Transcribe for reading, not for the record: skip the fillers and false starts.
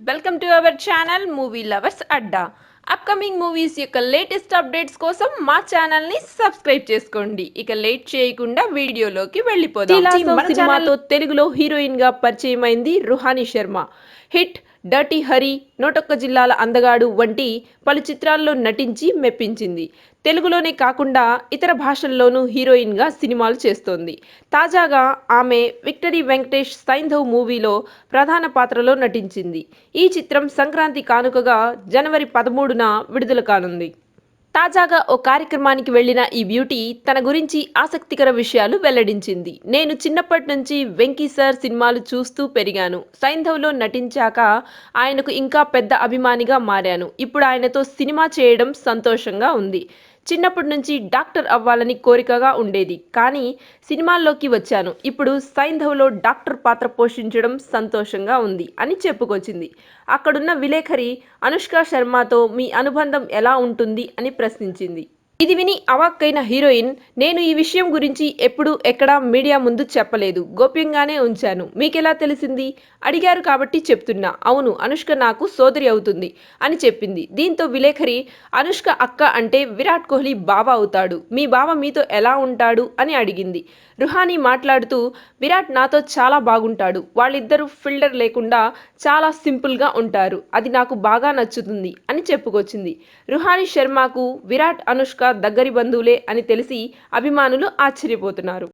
Welcome to our channel movie lovers Adda. Upcoming movies యొక్క latest updates కోసం మా channel ని సబ్స్క్రైబ్ చేసుకోండి. ఇక లేట్ చేయకుండా వీడియోలోకి వెళ్ళిపోదాం. మన సినిమాతో తెలుగులో హీరోయిన్ గా పరిచయం అయింది రుహానీ శర్మ. హిట్, డర్టీ హరి, 101 జిల్లాల అందగాడు వంటి పలు చిత్రాల్లో నటించి మెప్పించింది. తెలుగులోనే కాకుండా ఇతర భాషల్లోనూ హీరోయిన్గా సినిమాలు చేస్తోంది. తాజాగా ఆమె విక్టరీ వెంకటేష్ సైంధవ్ మూవీలో ప్రధాన పాత్రలో నటించింది. ఈ చిత్రం సంక్రాంతి కానుకగా జనవరి 13న విడుదల కానుంది. తాజాగా ఓ కార్యక్రమానికి వెళ్లిన ఈ బ్యూటీ తన గురించి ఆసక్తికర విషయాలు వెల్లడించింది. నేను చిన్నప్పటి నుంచి వెంకీ సార్ సినిమాలు చూస్తూ పెరిగాను. సైంధవ్లో నటించాక ఆయనకు ఇంకా పెద్ద అభిమానిగా మారాను. ఇప్పుడు ఆయనతో సినిమా చేయడం సంతోషంగా ఉంది. చిన్నప్పటి నుంచి డాక్టర్ అవ్వాలని కోరికగా ఉండేది. కానీ సినిమాల్లోకి వచ్చాను. ఇప్పుడు సైంధవ్లో డాక్టర్ పాత్ర పోషించడం సంతోషంగా ఉంది అని చెప్పుకొచ్చింది. అక్కడున్న విలేకరి అనుష్క శర్మతో మీ అనుబంధం ఎలా ఉంటుంది అని ప్రశ్నించింది. ఇది విని అవాక్కైన హీరోయిన్, నేను ఈ విషయం గురించి ఎప్పుడూ ఎక్కడా మీడియా ముందు చెప్పలేదు. గోప్యంగానే ఉంచాను. మీకెలా తెలిసింది? అడిగారు కాబట్టి చెప్తున్నా. అవును, అనుష్క నాకు సోదరి అవుతుంది అని చెప్పింది. దీంతో విలేకరి, అనుష్క అక్క అంటే విరాట్ కోహ్లీ బావ అవుతాడు. మీ బావ మీతో ఎలా ఉంటాడు అని అడిగింది. రుహానీ మాట్లాడుతూ, విరాట్ నాతో చాలా బాగుంటాడు. వాళ్ళిద్దరూ ఫిల్టర్ లేకుండా చాలా సింపుల్గా ఉంటారు. అది నాకు బాగా నచ్చుతుంది అని చెప్పుకొచ్చింది. రుహానీ శర్మకు విరాట్, అనుష్క దగ్గరి బంధువులే అని తెలిసి అభిమానులు ఆశ్చర్యపోతున్నారు.